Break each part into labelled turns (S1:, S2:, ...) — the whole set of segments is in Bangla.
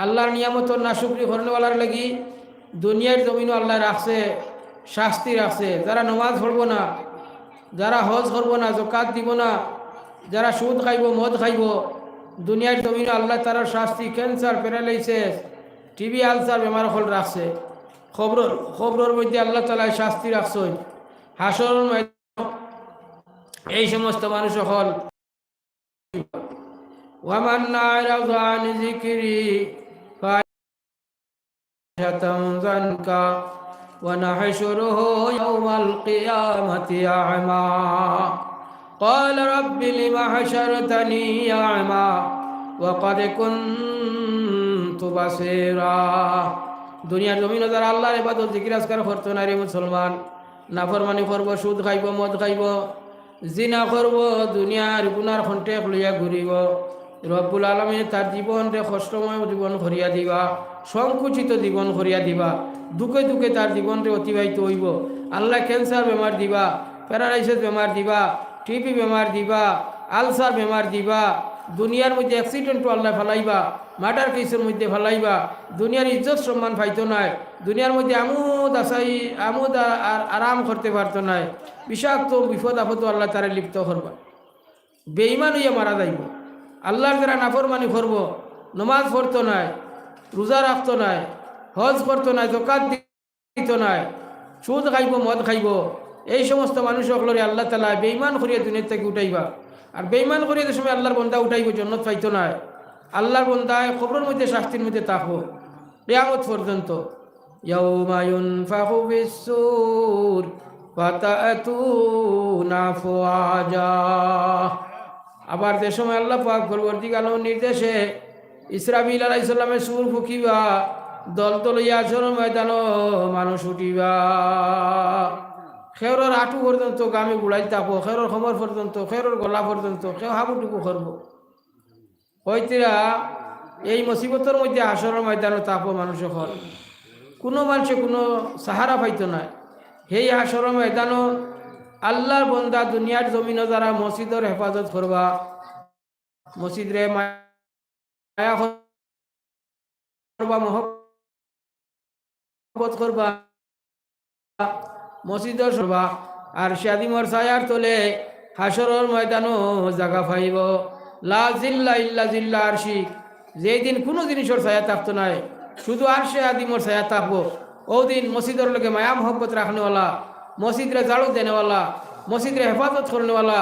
S1: আল্লাহর নিয়ামতর নাশুকরি করনেওয়ালার লাগি দুনিয়ার জমিনও আল্লাহ রাখছে, শাস্তি রাখছে। যারা নমাজ পড়ব না, যারা হজ করব না, জকাত দিব না, যারা সুদ খাইব, মদ খাইব, দুনিয়ার জমিনও আল্লাহ তারার শাস্তি, ক্যান্সার, প্যারালাইসিস, টিবি, আলসার বেমার হল রাখছে। খবরের মধ্যে আল্লাহ তালা শাস্তি রাখছেন। হাসর এই সমস্ত মানুষ হল ওয়ামান আ'রাযা আন যিকরি ফাযানকা ওয়া নাহশুরুহু ইয়াওমাল কিয়ামাতি আ'মা ক্বালা রাব্বি লিমা হাশারতানি আ'মা ওয়া ক্বাদ কুনতু বাসীরা। দুনিয়ার জমিনে যারা আল্লাহর ইবাদত জিকির আজকার করতো না রে মুসলমান, নাফরমানি করব, সুদ খাইব, মদ খাইব, জিনা করব, দুনিয়ার গুনার খন্টেক লইয়া ঘুরিব, রব্বুল আলামিন তার জীবনরে কষ্টময় জীবন করিয়া দিবা, সংকুচিত জীবন করিয়া দিবা, দুঃখে দুঃখে তার জীবনরে অতিবাহিত হইব। আল্লাহ ক্যান্সার বেমার দিবা, প্যারালাইসিস বেমার দিবা, টিবি বেমার দিবা, আলসার বেমার দিবা, দুনিয়ার মধ্যে অ্যাক্সিডেন্টও আল্লাহ ফেলাইবা, মার্ডার কেসের মধ্যে ফেলাইবা, দুনিয়ার ইজ্জত সম্মান পাইতো নাই, দুনিয়ার মধ্যে আমোদ আর আরাম করতে পারতো নাই, বিষাক্ত বিপদ আপদ আল্লাহ তারা লিপ্ত করবা, বেঈমান হইয়া মারা যাইব। আল্লাহর যারা নাফরমানি করব, নমাজ পড়তো নাই, রোজা রাখতো নাই, হজ করতো নাই, জকাত দিত নাই, সুদ খাইব, মদ খাইব, এই সমস্ত মানুষ সকলরে আল্লাহ তালা বেঈমান করিয়া দুনিয়ার থেকে উঠাইবা। আর বেঈমান করিয়া যে সময় আল্লাহর বন্দা উঠাইব, জন্নত পাইতো নাই, আল্লাহর বন্দায় কবরের মধ্যে শাস্তির মধ্যে থাকবো কিয়ামত পর্যন্ত। ইয়াউমা ইউনফাখু ফিস-সূর ফাতাতুনা আফওয়াজা। আবার যে সময় আল্লাহ পাক পরবর্তীকাল নির্দেশে ইসরাফিল আলাইহিস সালামের সুর ফুকিবা, দল দলিয়া আসর ময়দান মানুষ উঠিবা, খেরর আঁটু পর্যন্ত গামে বুড়াই থাকবো, খেরর খবর পর্যন্ত, খেরর গলা পর্যন্ত, কেউ হাবুটুকু করবো। হইতিরা এই মুসিবতের মধ্যে আসরের ময়দানে থাকবো মানুষ হল, কোনো মানুষে কোনো সাহারা পাইতো না। সেই আসরের ময়দানও আল্লাহর বন্দা দুনিয়ার জমিন যারা মসজিদের হেফাজত করবা, মসজিদরে মায়া করবা, মহব্বত করবা, মসজিদের সরবা, আর শাদিমর ছায়ার তলে হাসরের ময়দানও জায়গা পাইব। লা জিল্লা ইল্লা জিল্লা আরশি, যেই দিন কোনো জিনিসের ছায়া থাকতো নাই, শুধু আরশে আদিমর ছায়া থাকবো। ও দিন মসজিদের লোকে মায়া মহব্বত রাখনেওয়ালা, মসজিদরে ঝাড়ু দেনেওয়ালা, মসজিদরে হেফাজত করনেওয়ালা,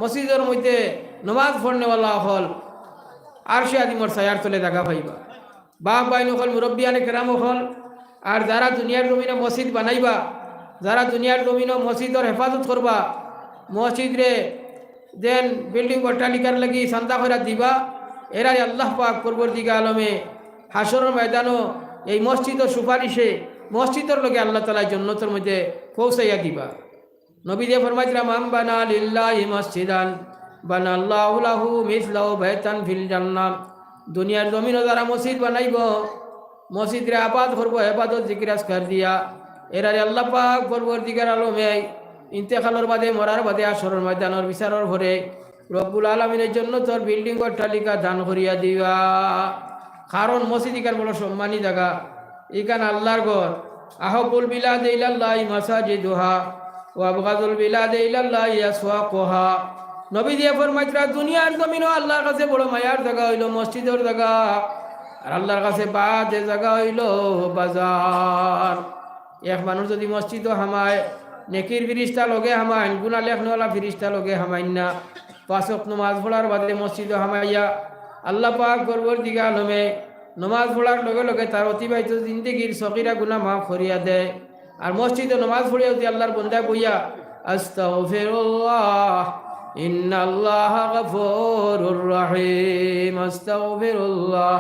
S1: মসজিদের মধ্যে নমাজ পড়নেওয়ালা হল আরশে আদিমর ছায়ার তলে জায়গা পাইবা। বাপ বাইন হল, মুরব্বিয়ানে কেরাম হল, আর যারা দুনিয়ার জমিনে মসজিদ বানাইবা, যারা দুনিয়ার জমিনে মসজিদের হেফাজত করবা, মসজিদরে দেন বিল্ডিং অট্টালিকার লাগি চান্দা করে দিবা, এরাই আল্লাহ পাক পরবর্তীকাল আলমে হাসরের ময়দানও এই মসজিদের সুপারিশে মসজিদের লগে আল্লাহ তাআলা জান্নাতের মধ্যে পৌঁছাইয়া দিবা। নবী দিয়ে ফরমাইছিলেন, মান বানা লিল্লাহি মসজিদান বানাল্লাহু লাহু মিসলাহু বাইতান ফিল জান্নাহ। দুনিয়ার জমিনে যারা মসজিদ বানাইব, মসজিদরে আবাদ করবো, ইবাদত জিকির আজকার দিয়া, এরাই আল্লাহ পাক পরবর্তীকাল আলমে ইন্তেকালের বাদে, মরার বাদে আসরের ময়দানের বিচারের ভরে রব্বুল আলামিনের জন্য তোর বিল্ডিং অট্টালিকা দান করিয়া দিবা। কারণ মসজিদ ইকার বড় সম্মানী জায়গা, ইকান আল্লাহর ঘর। আহাবুল বিলাদে ইলাল্লাহি মাসাজিদুহা ওয়া আবগাদুল বিলাদে ইলাল্লাহি আসওয়াকুহা। নবী দিয়ে ফরমাইছিলেন, দুনিয়ার জমিনও আল্লাহর কাছে বড় মায়ার জায়গা হইল মসজিদের জায়গা, আর আল্লাহর কাছে বাজে জায়গা হইল বাজার। এক মানুষ যদি মসজিদও হামায়, নেকির ফিরিস্তা লগে হামাইন, গুনাহ লেখনওয়ালা ফিরিস্তা লগে হামাইন না। 5 ওয়াক্ত নামাজ পড়ার বাদে মসজিদে হামাইয়া আল্লাহ পাক পরবর্তীকাল আলমে নমাজ পড়ার লগে লগে তার অতিবাহিত জিন্দেগির সগীরা গুনাহ মাফ করিয়া দেয়। আর মসজিদে নমাজ পড়িয়া যদি আল্লাহর বন্দা বইয়া আস্তাগফিরুল্লাহ ইন্নাল্লাহা গফুরুর রহিম, আস্তাগফিরুল্লাহ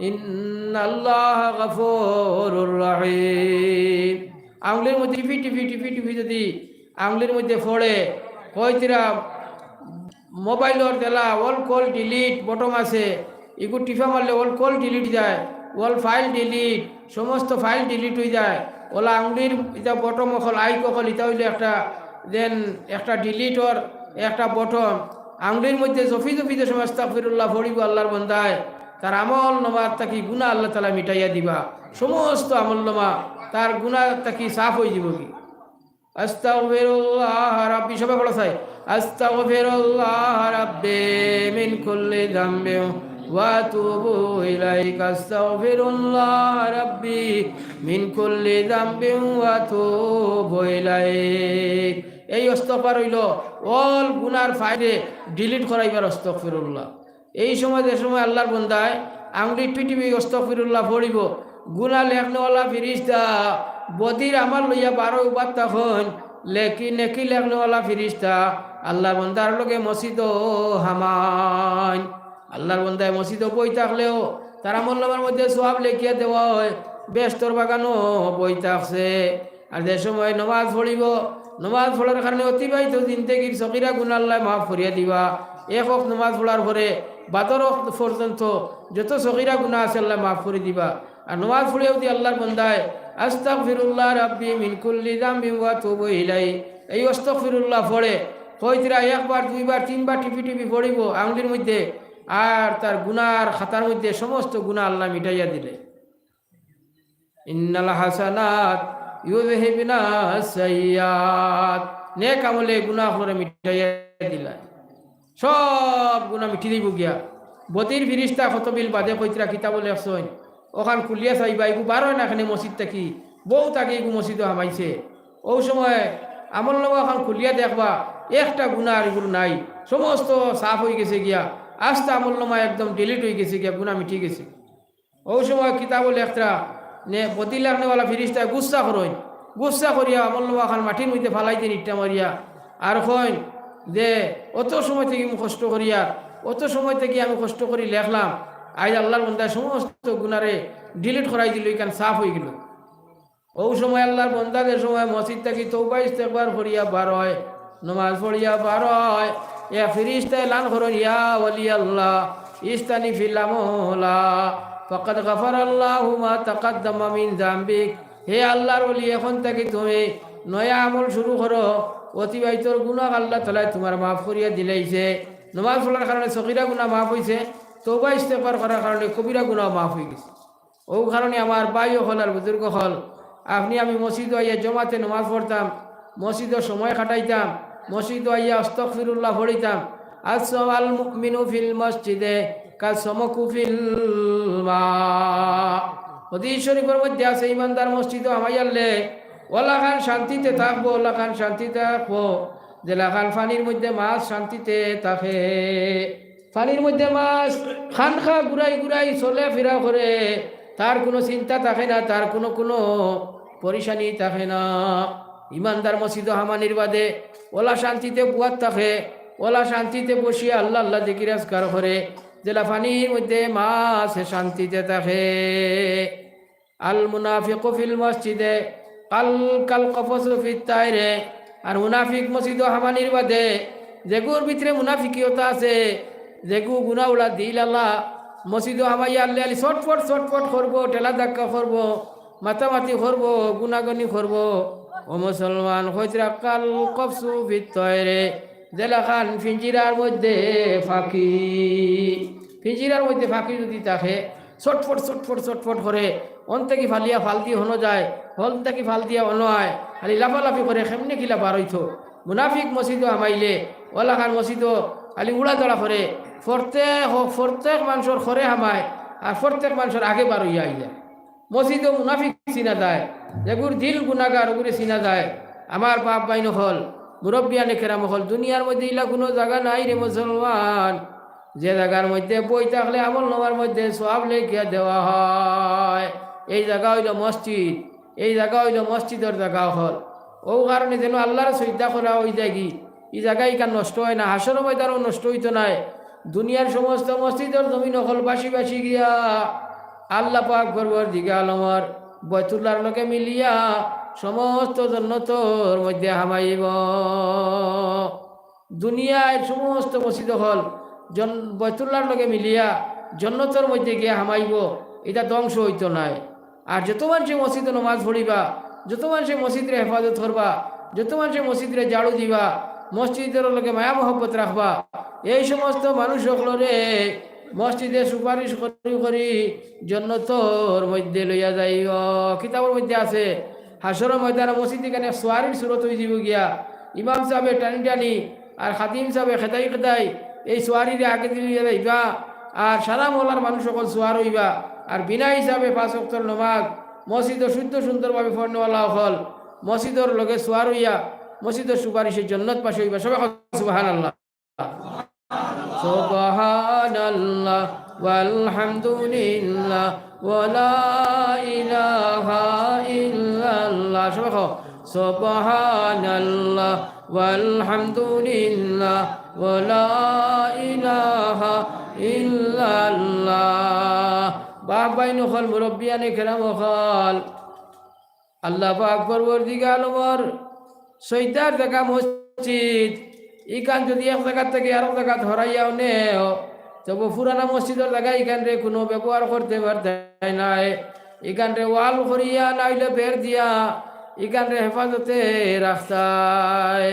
S1: ইন্নাল্লাহা গফুরুর রহিম, আঙুলের মধ্যে টিপি টিপি টিপি টিপি যদি আঙুলের মধ্যে পড়ে, হয়তিরা মোবাইলের দেলা অল কল ডিলিট বটম আছে, এগুলো টিপা মারলে অল কল ডিলিট যায়, অল ফাইল ডিলিট, সমস্ত ফাইল ডিলিট হয়ে যায়। ওলা আঙুলির এটা বটম অকল আই ককল এটা হইলে একটা দেন একটা ডিলিটর একটা বটম, আঙুলির মধ্যে জফি জফি যে সময় আস্তাগফিরুল্লাহ পড়িব আল্লাহর বন্দায়, তার আমল নামার তাকি গুনাহ আল্লাহ তাআলা মিটাইয়া দিবা সমস্ত আমল নামা তার গুনাহ তাকি সাফ হয়ে যাব কি আস্তাগফিরুল্লাহ রাব্বি সবাই বলা চাই আস্তাগফিরুল্লাহ রাব্বি মিন কুল্লি যামবি ওয়া আতুবু ইলাইহি আস্তাগফিরুল্লাহ রাব্বি মিন কুল্লি যামবি ওয়া আতুবু ইলাইহি এই ইস্তিগফার হইল অল গুনার ফাইলে ডিলিট করাইবার আস্তাগফিরুল্লাহ এই সময় যে সময় আল্লাহর বান্দায় আঙ্গুলি টিটিবি আস্তাগফিরুল্লাহ পড়িব গুনাহ লেখনেওয়ালা ফেরেশতা বদির আমার লইয়া 12 উপাত তখন নেকি লেখনেওয়ালা ফেরেশতা আল্লাহর বান্দার লগে মসজিদ হামান আল্লাহর বান্দায় মসজিদ বই থাকলেও তার আমলনামার মধ্যে সওয়াব লেখিয়া দেওয়া হয় বেস্তর বাগানো বই থাকছে আর যে সময় নামাজ পড়িব নামাজ পড়ার কারণে অতিবাহিত জিন্দেগির সগীরা গুনাহ আল্লাহ মাফ করিয়া দিবা এক ওয়াক্ত নামাজ পড়ার পরে 12 ওয়াক্ত পর্যন্ত যত সগীরা গুনাহ আছে আল্লাহ মাফ করে দিবা আর নামাজ পড়ে যদি আল্লাহর বান্দায় আস্তাগফিরুল্লাহ রাব্বি মিন কুল্লি যামবি ওয়া আতুবু ইলাইহি এই আস্তাগফিরুল্লাহ পড়ে কইতরা একবার দুইবার তিনবার টিপি পড়িব আঙ্গুলির মধ্যে আর তার গুনার খাতার মধ্যে সমস্ত গুনাহ আল্লাহ মিটাইয়া দিলে ইন্নাল হাসানাত ইউযহিবনা সাইয়্যাত নেক আমলে গুনাহ করে মিটাইয়া দিলা সব গুনাহ মিটি দিব গিয়া বতির ফিরিস্তা খতবিল বাদে কইতরা কিতাব লেখছইন ওখান খুলিয়া চাইবা এগু বারো না এখানে মসজিদ থাকি বউ তাকে এগু মসজিদ হামাইছে ও সময় আমল নামা ওখান খুলিয়া দেখবা একটা গুণা আর এগুলো নাই সমস্ত সাফ হয়ে গেছে গিয়া আস্তে আমল নামা একদম ডিলিট হয়ে গেছে গিয়া গুণা মিটি গেছে ও সময় কিতাব লেখরা নে বতি লেখনেওয়ালা ফিরিস্তায় গুসা করিয়া আমল নামা ওখান মাটির মধ্যে ফালাই দিন ইট্টা মারিয়া আর কইন যে অত সময় থেকে আমি কষ্ট করিয়া অত সময় থেকে আমি কষ্ট করি লেখলাম আজ আল্লাহর বান্দা সমস্ত গুনারে ডিলিট করাই দিল এখান সাফ হয়ে গেল ও সময় আল্লাহর বান্দাদের সময় মসজিদ থেকে তওবা ইস্তেগফার করিয়া বার হয় নামাজ পড়িয়া বার হয় এ ফেরেশতা এলান করেন ইয়া ওয়ালি আল্লাহ ইস্তানি ফিল আমলা ফাকাদ গাফারাল্লাহু মা তাকাদ্দামা মিন যামবিক হে আল্লাহর ওলি এখন থেকে তুমি নয়া আমল শুরু করো অতিবাহিতর গুনাহ আল্লাহ তাআলা তোমার মাফ করিয়া দিলাইছে নামাজ পড়ার কারণে সগীরা গুনাহ মাফ হইছে তওবা ইস্তেগফার করার কারণে কবিরা গুনাহ মাফ হয়ে গেছে ও কারণে আমার ভাই হল আর বুজুর্গ হল আপনি আমি মসজিদ আইয়া জমাতে নামাজ পড়তাম মসজিদে সময় কাটাইতাম মসজিদ আইয়া আস্তাগফিরুল্লাহ পড়িতাম আসওয়াল মুমিনু ফিল মসজিদে কাসমকু ফিল মা হাদিস শরীফের মধ্যে আছে ইমানদার মসজিদে আমাইয়ালে ওলা খান শান্তিতে থাকবো ওলা খান শান্তিতে থাকবো জেলা খান পানির মধ্যে মাছ শান্তিতে থাকে পানির মধ্যে মাছ খান খা ঘুরাই চলে ফিরা করে তার কোনো চিন্তা থাকে না তার কোনো পরিশানি থাকে না ইমানদার মসজিদ হামানির বাদে ওলা শান্তিতে বুয়াত থাকে ওলা শান্তিতে বসিয়ে আল্লাহ আল্লাহ জিকির আজকার করে জেলা পানির মধ্যে মাছ শান্তিতে থাকে আল মুনাফিকু ফিল মসজিদে কাল কফসু ফিত তাইরে আর মুনাফিক মসজিদ হামানির বাদে যেগুর ভিতরে মুনাফিকিয়তা আছে যেগু গুনা উলা দিল আল্লাহ মসজিদ হামাইয়া আল্লাহ আলি ছটফট করবো টেলা ধাক্কা করবো মাতামাতি করবো গুনাগনি করবো ও মুসলমান হইতরা কাল কফসু ফিত তাইরে জেলা খান ফিঞ্জিরার মধ্যে ফাঁকি যদি থাকে ছটফট করে অন থেকে ফালিয়া ফাল দিয়ে হনো যায় হল থেকে ফাল দিয়া হনো হয় খালি লাফালাফি করে কেমনে খিলা বার হইতো মুনাফিক মসজিদ আমাইলে ওলা খান মসজিদ খালি উড়া দড়া করে প্রত্যেক মানুষের ঘরে হামায় আর প্রত্যেক মানুষের আগে বার হইয়া আইয়া মসজিদ মুনাফিক চিনা যায় যেগুর দিল গুনাগার ওগুলো চিনা যায় আমার বাপ বাইন হল মুরব্বিয়ানে কেরাম হল দুনিয়ার মধ্যে ইলা কোনো জায়গা নাই রে মুসলমান যে জায়গার মধ্যে বই থাকলে আমল নামার মধ্যে সওয়াব লেখিয়া দেওয়া হয় এই জায়গা হইল মসজিদ এই জায়গা হইল মসজিদের জায়গা হল ও কারণে যেন আল্লাহর শ্রদ্ধা করা হয়ে যায় কি এই জায়গায় ইকান নষ্ট হয় না হাসর ময়দানও নষ্ট হইতো নাই দুনিয়ার সমস্ত মসজিদের জমিন হল বাসি গিয়া আল্লাহ পাক বরবর দিকে আলমর বয়তুল্লাহর লোকে মিলিয়া সমস্ত জন্নতর মধ্যে হামাইব দুনিয়ার সমস্ত মসজিদ হল বয়তুল্লাহর লোকে মিলিয়া জন্নতর মধ্যে গিয়া হামাইব এটা ধ্বংস হইতো নাই আর যত মানুষে মসজিদে নমাজ পড়িবা যত মানুষে মসজিদরে হেফাজত করবা যত মানুষে মসজিদরে ঝাড়ু দিবা মসজিদের লোকে মায়া মহব্বত রাখবা এই সমস্ত মানুষ সকলরে মসজিদে সুপারিশ করি করি জন্নতর মধ্যে লইয়া যাইব। কিতাবের মধ্যে আছে হাসরের ময়দানে মসজিদে কেন সোয়ারির সুরত হয়ে যাব গিয়া, ইমাম সাহেবে টানি টানি আর খাদিম সাহেবে খেদাই খেদাই এই সোয়ারিরে আগে দিয়ে যাইবা, আর সারা মহলার মানুষ সকল সোয়ার হইবা। আর বিনা হিসাবে 5 ওয়াক্তের নামাজ মসজিদে শুদ্ধ সুন্দরভাবে পড়নেওয়ালা হল মসজিদের লগে সোয়ার হইয়া মসজিদের সুপারিশের জন্নত পাশে হইবা। সবাই সুবহানাল্লাহ। সুবহানাল্লাহ ওয়ালহামদুলিল্লাহ ওয়ালা ইলাহা ইল্লাল্লাহ। সবাই সুবহানাল্লাহ ওয়ালহামদুলিল্লাহ ওয়ালা ইলাহা ইল্লাল্লাহ। বাবাই নখল মুরব্বিয়ানে কেরাম হল আল্লাহ পাক পরবর্তীকার আলমর সৈতার দেখা মসজিদ ইখান যদি এক জায়গা থেকে আরেক জায়গা ধরাইয়াও নেও তবু পুরানা মসজিদের জায়গা এখান রে কোনো ব্যবহার করতে পারতে নাই। এখান রে ওয়াল করিয়া নাইলে বের দিয়া এখান রে হেফাজতে রাস্তায়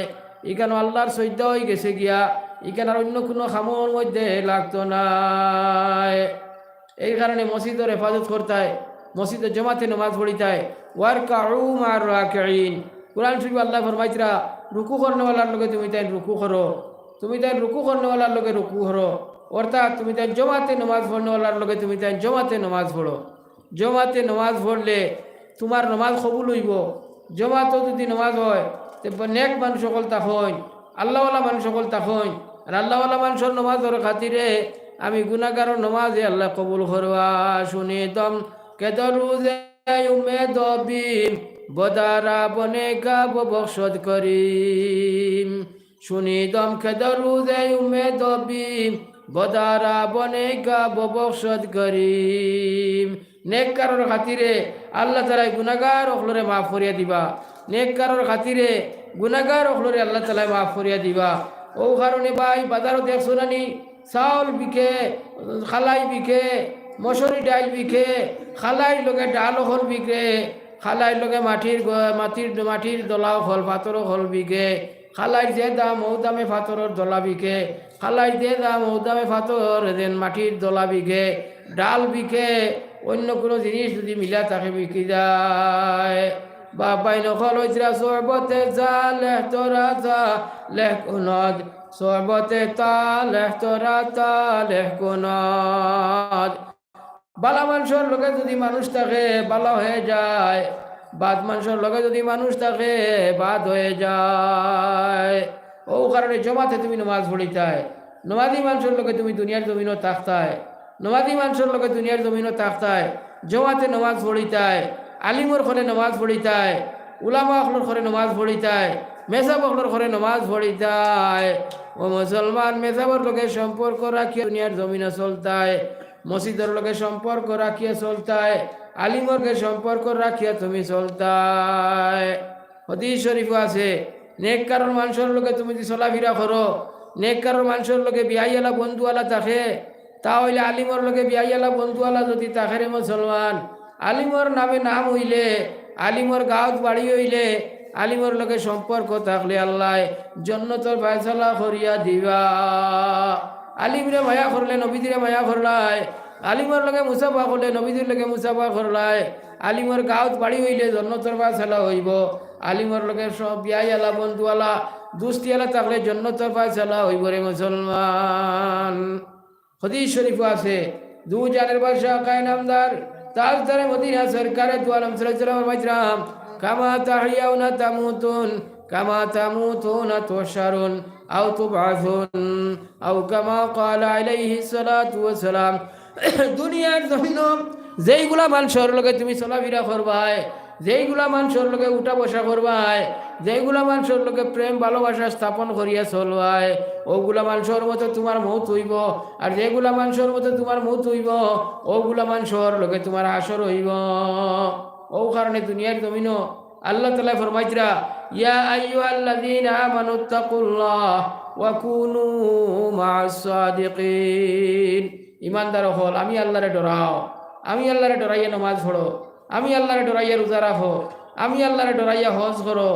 S1: এখান আল্লাহর সৈদ্য হয়ে গেছে গিয়া এখানে আর অন্য কোনো খামর মধ্যে লাগতো নাই। এই কারণে মসজিদের হেফাজত করতে মসজিদের জমাতে নামাজ পড়িতে ওয়ারকাউ মা'আর রাকিঈন। কুরআন শরীফ আল্লাহ ফরমাইতরা রুকু করনেওয়ালার লগে তুমি তাই রুকু করো, তুমি তাই রুকু করনেওয়ালার লগে রুকু করো, অর্থাৎ তুমি তাই জমাতে নামাজ পড়নেওয়ালার লগে তুমি তাই জমাতে নামাজ পড়ো। জমাতে নামাজ পড়লে তোমার নামাজ কবুল হইব। জমাতে যদি নামাজ হয় তো নেক মানুষ সকল তখন আল্লাহওয়ালা মানুষ সকল তখন, আর আল্লাহওয়ালা মানুষের নামাজের খাতিরে আমি গুনাহগারের নামাজে আল্লাহ কবুল করবা। শুনি দম কেদরুজে উম্মেদ বিম বদারা বনেগা ববখশদ করিম। শুনি দম কেদরুজে উম্মেদ বিম বদারা বনেগা ববখশদ করিম। নেককারের খাতিরে আল্লাহ তাআলা গুনাহগার অখলরে মাফ করিয়া দিবা। নেককারের খাতিরে গুনাহগার অখলরে আল্লাহ তাআলা মাফ করিয়া দিবা। ও কারণে ভাই বাজারও দেখছো নানি চাউল বিকে, খালাই বিকে, মসুরি ডাইল বিকে, খালাই লগে ডাল হল বিকে, খালাই লগে মাটির দলাও হল পাথরও হল বিকে, খালাই যে দাম ও দামে পাথরের দলা বিকে, খালাই যে দাম ও দামে পাথর যেন মাটির দলা বিকে, ডাল বিকে, অন্য কোনো জিনিস যদি মিলা তাকে বিকি যায়। বাবাই নখল হইতরা সরবতে যা লেহ তোরা যা লেহ কুনদ, সরবতে তা লেহ তোরা তা লেহ কুনদ। বালা মানুষের লগে যদি মানুষ থাকে বালা হয়ে যায়, বাদ মানুষের লগে যদি মানুষ থাকে বাদ হয়ে যায়। ও কারণে জমাতে তুমি নামাজ পড়িতায়, নমাজি মানুষের লগে তুমি দুনিয়ার জমিনও থাকতায়, নমাজি মানুষের লগে দুনিয়ার জমিনও থাকতায়, জমাতে নামাজ পড়িতায়, আলিমর ঘরে নামাজ পড়িতায়, উলামা অখলর ঘরে নামাজ পড়িতায়, মেসাব অখলর ঘরে নামাজ পড়িতায়। ও মুসলমান মেসাবর লোকের সম্পর্ক রাখিয়া দুনিয়ার জমিনে চলতায়, মসজিদের লোকের সম্পর্ক রাখিয়া চলতায়, আলিমরকে সম্পর্ক রাখিয়া তুমি চলতায়। হাদিস শরীফ আছে নেককার মানুষের লোকে তুমি যদি চলাফেরা করো, নেককার মানুষের লোকে বিয়াইয়ালা বন্ধুওয়ালা থাকে, তাহলে আলিমর লোকে বিয়াইয়ালা বন্ধুওয়ালা যদি থাকে রে মুসলমান, আলিমর নামে নাম হইলে, আলিমর গাঁত বাড়ি হইলে, আলিমর লোকে সম্পর্ক থাকলে আল্লাহ জন্নতর ফয়সালা করিয়া দিবা। আলিমরে মায়া করলে নবীদিরে মায়া করলাই, আলিমর লগে মুসাফা করলে নবীদের লগে মুসাফা করলাই, আলিমর গাঁত বাড়ি হইলে জন্নতর ফয়সালা হইব। আলিমর লগে সব বিয়াইয়ালা বন্ধুওয়ালা দুস্তিওয়ালা থাকলে জন্নতর ফয়সালা হইব রে মুসলমান। হাদিস শরীফ আছে দু জানের বাদশাহ কায় নামদার তাজদারে মদিনা সরকারে দু আলম সাল্লাল্লাহু আলাইহি ওয়াসাল্লাম কামা তাহিয়াউনা তামুতুন কামা তামুতুনা তুশারুন আও তুবআসুন আও কামা ক্বালা আলাইহিস সালাতু ওয়াস সালাম। দুনিয়ার জমিন যেইগুলা মানুষের লগে তুমি চলাফেরা করবাই, যেইগুলা মানুষের লগে উঠা বসা করবাই, যেইগুলা মানুষের লগে প্রেম ভালোবাসা স্থাপন করিয়া চলবাই, ওগুলা মানুষের মতো তোমার মৌত হইব। আর যেগুলা মানুষের মতো তোমার মৌত হইব ওগুলা মানুষের লগে তোমার হাসর হইব। ও কারণে দুনিয়ার জমিন আল্লাহ তাআলা ফরমাইতরা ইয়া আইয়ুহাল্লাযীনা আমানুত্তাকুল্লাহ ওয়া কুনু মা'আস সাদিকিন। ইমানদার হল আমি আল্লাহরে ডরাও, আমি আল্লাহরে ডরাইয়া নামাজ পড়ো, আমি আল্লাহরে ডরাইয়া রোজা রাখো, আমি আল্লাহরে ডরাইয়া হজ করো,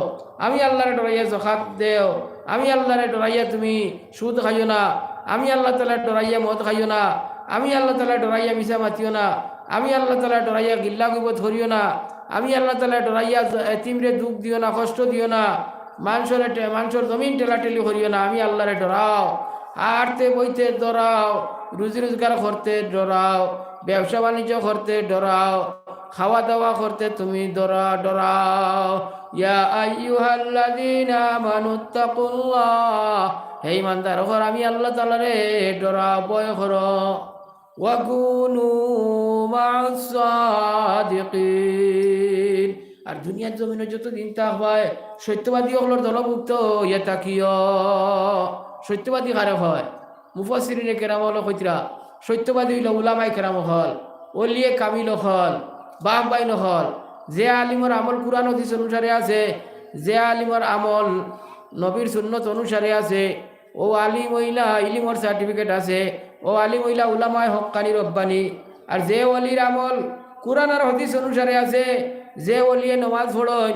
S1: আমি আল্লাহরে ডরাইয়া যাকাত দেও, আমি আল্লাহরে ডরাইয়া তুমি সুদ খাইও না, আমি আল্লাহ তাআলার ডরাইয়া মদ খাইও না, আমি আল্লাহ তাআলা ডরাইয়া মিছা মাতিও না, আমি আল্লাহ তাআলা ডরাইয়া গিল্লা গিবত করিও না, আমি আল্লাহ তাআলা ডরাইয়া এতিমরে দুঃখ দিও না, কষ্ট দিও না, মানুষের জমিন টেলাটেলি করিও না, আমি আল্লাহরে ডরাও। হাঁটতে বইতে ডরাও, রুজি রোজগার করতে ডরাও, ব্যবসা বাণিজ্য করতে ডরাও, খাওয়া দাওয়া করতে তুমি ডরাও। ইয়া আইয়ুহাল্লাযীনা আমানুত্তাকুল্লাহ, হে ইমানদার হর আমি আল্লাহ তাআলারে ডরাও, ভয় করো। ওয়াকুনু মা'আস সাদিকিন, আর দুনিয়ার জমিনে যতদিন থাকবায় সত্যবাদী হলোর দলভুক্ত ইয়ে তাকিও। সত্যবাদী কারে হয়? মুফাসসিরিনে কেরাম হলো কইতরা সত্যবাদী হইল উলামায়ে কেরাম হল, ওলিয়ে কামিল হল, বাপ বাইন হল। যে আলিমর আমল কুরআন হাদিস অনুসারে আছে, যে আলিমর আমল নবীর সুন্নত অনুসারে আছে, ও আলিম হইলা ইলিমর সার্টিফিকেট আছে, ও আলিম হইলা উলামায়ে হক্কানি রব্বানি। আর যে ওলির আমল কুরআন আর হাদিস অনুসারে আছে, যে ওলিয়ে নমাজ পড়ন,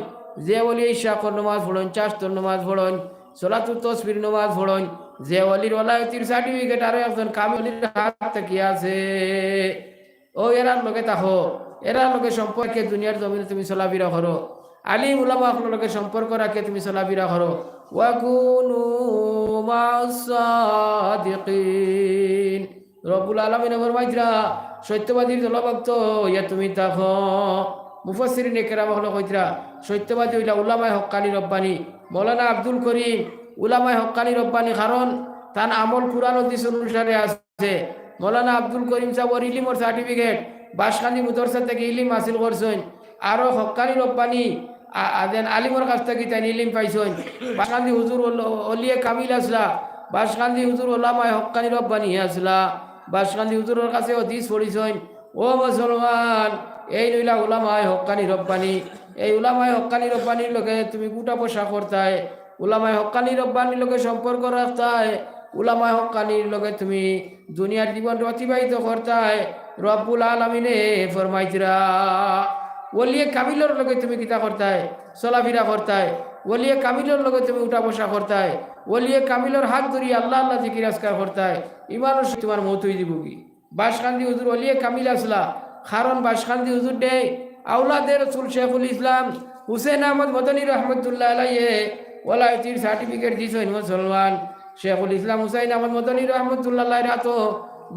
S1: যে ওলিয়ে ইশাকর নমাজ পড়ন, চাশতর নমাজ পড়ন, সলাতুত তসবির নমাজ পড়ন, যে ওলির ওলায়তির সার্টিফিকেট আরো একজন কামিলির হাত থেকে আছে, ও এরার লোকে তাহো, এরার লোকে সম্পর্কে দুনিয়ার জমিনে তুমি চলাফেরা করো। আলিম উলামা আপনার লোকের সম্পর্ক রাখে তুমি চলাফেরা করো। ওয়াকুনু মা'আস সাদিকিন, রব্বুল আলামিন ফরমাইতরা সত্যবাদীর দলভুক্ত ইয়া তুমি তাকো। মুফাসসিরিনে কেরাম হলো কইতরা সত্যবাদী হইলা উলামায়ে হক্কানি রব্বানি। মৌলানা আব্দুল করিম উলামায়ে হক্কানি রব্বানি, কারণ তার আমল কুরআন হাদিস অনুসারে আছে। মৌলানা আব্দুল করিম সাহেবের ইলিমর সার্টিফিকেট বাসখালী মুদরসা থেকে ইলিম হাসিল করছেন, আরো হক্কানি রব্বানি আদেন আলিমর কাছ থেকে তাই ইলিম পাইছেন। বাসখালী হুজুর ওলিয়ে কামিল আসলা, বাসখালী হুজুর ওলামায়ে হক্কানি রব্বানি আসলা, বাসখালী হুজুরের কাছে হাদিস পড়িছেন। ও মুসলমান, এই নইলা উলামায়ে হক্কানি রব্বানি। এই উলামায়ে হক্কানি রব্বানির লোকে তুমি গোটা পোষা করতায়, উলামায়ে হক্কানি রব্বানির লোকে সম্পর্ক রাখতায়, উলামায়ে হক্কানির লোকে তুমি দুনিয়ার জীবন অতিবাহিত করতায়। রব্বুল আলামিনে ফরমাইতরা ওলিয়ে কামিলর লোকে তুমি কিতা করতায়? চলাফেরা করতায়। ওলিয়ে কামিলর লোকে তুমি উঠা বসা করতায়। ওলিয়ে কামিলর হাত ধরি আল্লাহ আল্লাহ জিকির আজকার করতায়। ইমানুষ তোমার মত হয়ে দিব কি? বাসখান্দি হুজুর ওলিয়ে কামিল আসলা, কারণ বাসখান্দি হুজুর ডে আউলাদের রাসূল শেখুল ইসলাম হুসেন আহমদ মদনী রহমতুল্লাহ আলাইহি ওলায়তির সার্টিফিকেট দিয়েছেন মুসলমান। শেখুল ইসলাম হুসাইন আহমদ মদনী রহমতুল্লাহ আলাইহি রাতো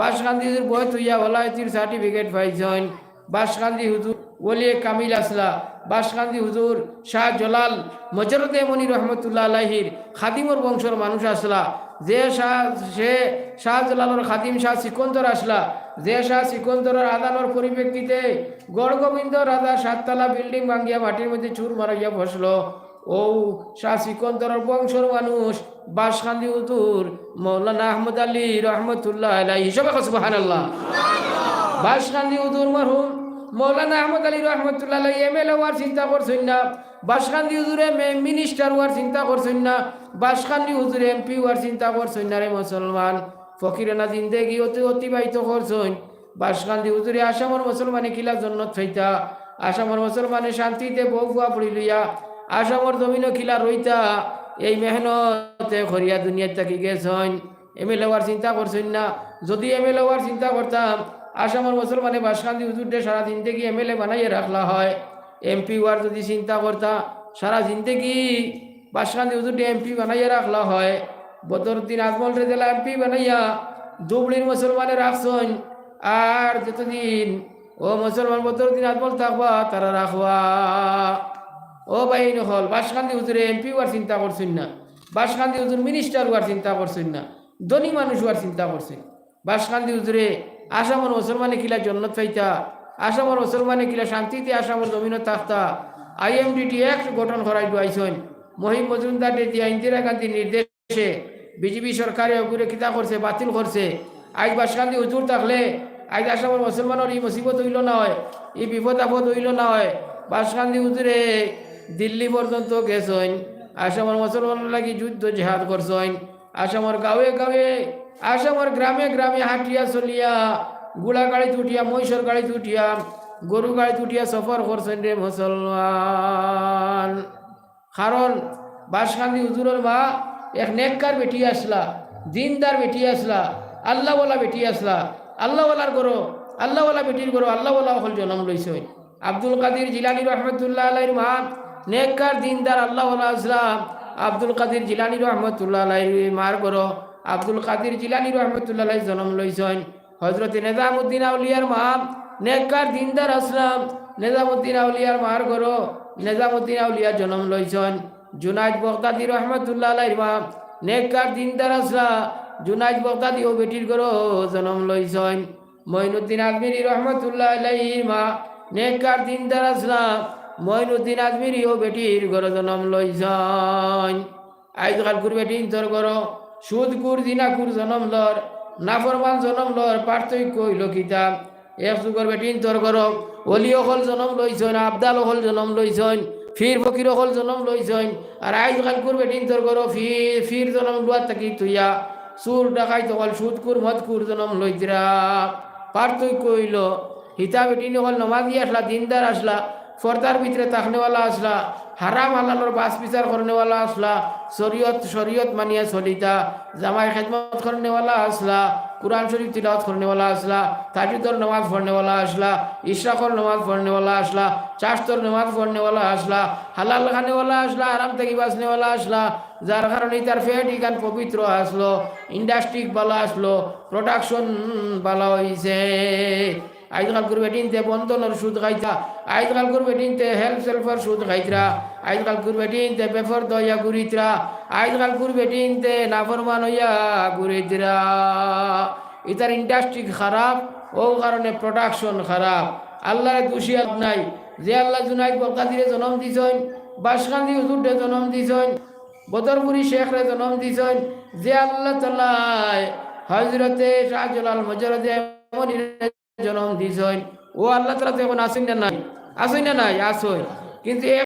S1: বাসখান্দি হুজুর বয় তুইয়া ওলায়তির সার্টিফিকেট পাইছেন। বাসখান্দি হুজুর ওলিয়ে কামিল আসলা, বাসখান্দি হুজুর শাহ জলাল মজরতে মনি রহমতুল্লাহ আলাইহির খাদিমর বংশর মানুষ আসলা। যে শাহ জলালর খাদিম শাহ সিকন্দর আসলা, যে শাহ সিকন্দরের আদানোর পরিপ্রেক্ষিতে গড় গোবিন্দ রাজা 7 তলা বিল্ডিং ভাঙ্গিয়া মাটির মধ্যে চুর মারাইয়া বসলো। ও শাহ সিকন্দরের বংশর মানুষ বাসখান্দি হুজুর মৌলানা আহমদ আলী রহমতুল্লাহ আলাইহি, সবাই সুবহানাল্লাহ। বাসখান্দি হুজুর মরহুম মৌলানা আহমদ আলী রহমতুল্লাহ আলাইহি এমএলএ হওয়ার চিন্তা করছেন না, বাসখান্দি হুজুরে মিনিস্টার হওয়ার চিন্তা করছেন না, বাসখান্দি হুজুরে এমপি হওয়ার চিন্তা করছেন না। রে মুসলমান, ফকিরানা জিন্দেগি অতিবাহিত করছেন। বাসখান্দি হুজুরে আসামর মুসলমানে কিলা জন্নত ফাইতা, আসামর মুসলমানে শান্তিতে বউ ফুয়া পড়ি লইয়া আসামর জমিনও কিলা রইতা, এই মেহনতে খরিয়া দুনিয়ার থাকি গেছেন। এমএলএ হওয়ার চিন্তা করছেন না। যদি এমএলএ হওয়ার চিন্তা করতাম, আসামের মুসলমানে বাসখান্দি হুজুরদের সারা জিন্দেগি এমএলএ বানাইয়ে রাখলা হয়। এমপি হওয়ার যদি চিন্তা করতা, সারা জিন্দেগি বাসখান্দি হুজুরদের এমপি বানাইয়ে রাখলা হয়। বদরুদ্দিন আজমল জেলা এমপি বানাইয়া ধুবড়ির মুসলমানে রাখছেন। আর যতদিন ও মুসলমান বদরুদ্দিন আজমল থাকবা তারা রাখবা। ও ভাই নহল, বাসখান্দি হুজুরে এমপি হওয়ার চিন্তা করছেন না, বাসখান্দি হুজুর মিনিস্টার হওয়ার চিন্তা করছেন না, ধনী মানুষ হওয়ার চিন্তা করছেন। বাসখান্দি হুজুরে আসামর মুসলমানে কিলা জন্নত পাইতা, আসামর মুসলমানে কিলা শান্তিতে আসামর জমিনত থাকতা। IMDT অ্যাক্ট গঠন করাই দুয়াইছেন। মহিম মজুমদার দিয়া ইন্দিরা গান্ধীর নির্দেশে বিজেপি সরকারে ওগুলো কিতা করছে, বাতিল করছে। আজ বাসখান্দি হুজুর থাকলে আজ আসামর মুসলমানের এই মুসিবত হইল না হয়, এই বিপদ আপদ হইল না হয়। বাসখান্দি হুজুরে দিল্লি পর্যন্ত গেছেন, আসামর মুসলমানের লাগি যুদ্ধ জেহাদ করছেন। আসামর গাঁৱে গাঁৱে, আসামর গ্রামে গ্রামে হাঁটিয়া চলিয়া, গুড়া গাড়িতে উঠিয়া, মহিষর গাড়িতে উঠিয়া, গরু গাড়িতে উঠিয়া সফর করছেন রে মুসলমান। কারণ বাসখান্দি হুজুরের মা এক নেককার বেটি আসলা, দিনদার বেটি আসলা, আল্লাহ বলা বেটি আসলা। আল্লাহওয়ালার করো, আল্লাহওয়ালা বেটির করো, আল্লাহওয়ালা হল জন্ম লইছে। আব্দুল কাদির জিলানী রহমতুল্লাহ আলাইহির মা নেককার দিনদার আল্লাহওয়ালা আসলাম আব্দুল কাদির জিলানী রহমতুল্লাহ আলাইহির মার করো আব্দুল কাদির জিলানী রহমতুল্লাহ আলাইহি জন্ম লইছেন। হযরত নিজামউদ্দিন আউলিয়ার মা নেককার দিনদার আসলাম নিজামউদ্দিন আউলিয়ার মার করো নিজামউদ্দিন আউলিয়া জন্ম লইছেন। জুনাইদ বগদাদি রহমতুল্লাহ আলাইহির মা নেককার দিনদার আসলাম জুনাইদ বগদাদি ও বেটির করো জন্ম লইছেন। মঈনুদ্দিন আজমিরি রহমতুল্লাহ আলাইহির মা নেককার দিনদার আসলাম মঈনুদ্দিন আজমিরি ও বেটির ঘর জন্ম লইছেন। আইজকাল কুর বেটি তোর ঘর সুদ কুর দিনা কুর জন্ম লর নাফরমান জন্ম লর পার্থক্য হইল কিতাব এক যুগর বেটি তোর ঘর অলি অকল জন্ম লইছেন আবদাল অকল জন্ম লইছেন ফির ফকির অকল জন্ম লইছেন। আর আইজকাল কুর বেটি তোর ঘর ফির জন্ম লুয়ার থাকি তুইয়া সুর ডাকাই তকল সুদ কুর মদ কুর জন্ম লইতরা পার্থক্য হইল হিতা বেটি নকল নমাজি আসলা দিনদার আসলা ফর্দার ভিতরে তাকনেওয়ালা আসলা হারাম হালালোর বাস বিচার করনেওয়ালা আসলা শরীয়ত মানিয়া চলিতা জামাই খেদমত করনেওয়ালা আসলা কুরআন শরীফ তিলাওয়াত করনেওয়ালা আসলা তাহাজ্জুদের নামাজ পড়নেওয়ালা আসলা ইশরাকর নামাজ পড়নেওয়ালা আসলা চাশতর নামাজ পড়নেওয়ালা আসলা হালাল খানেওয়ালা আসলা আরাম থেকে বাঁচনেওয়ালা আসলা যার কারণে তার ফেট ইকান পবিত্র আসলো ইন্ডাস্ট্রি ভালো আসলো প্রোডাকশন ভালো হয়েছে। আজকাল করে বেটিনতে বন্ধনের সুদ খাইতা আজকাল করে বেটিনতে হেল্প সেলফের সুদ খাইতরা আজকাল করে বেটিনতে বেফর দইয়া ঘুরিতরা আজকাল করে বেটিনতে নাফরমান হইয়া ঘুরিতরা ইতার ইন্ডাস্ট্রি খারাপ ও কারণে প্রোডাকশন খারাপ। আল্লাহর দুশিয়াত নাই যে আল্লাহ জুনাইদ বগদাদিরে জন্ম দিছেন বাসকান্দি হুজুরে জন্ম দিছেন বদরপুরি শেখরে জন্ম দিছেন যে আল্লাহ তাআলা হযরতে শাহজালাল মজরদে জন্ম দিছেন ও আল্লাহ তাআলা তো এখন আসেন না নাই আসেন না নাই আসেন কিন্তু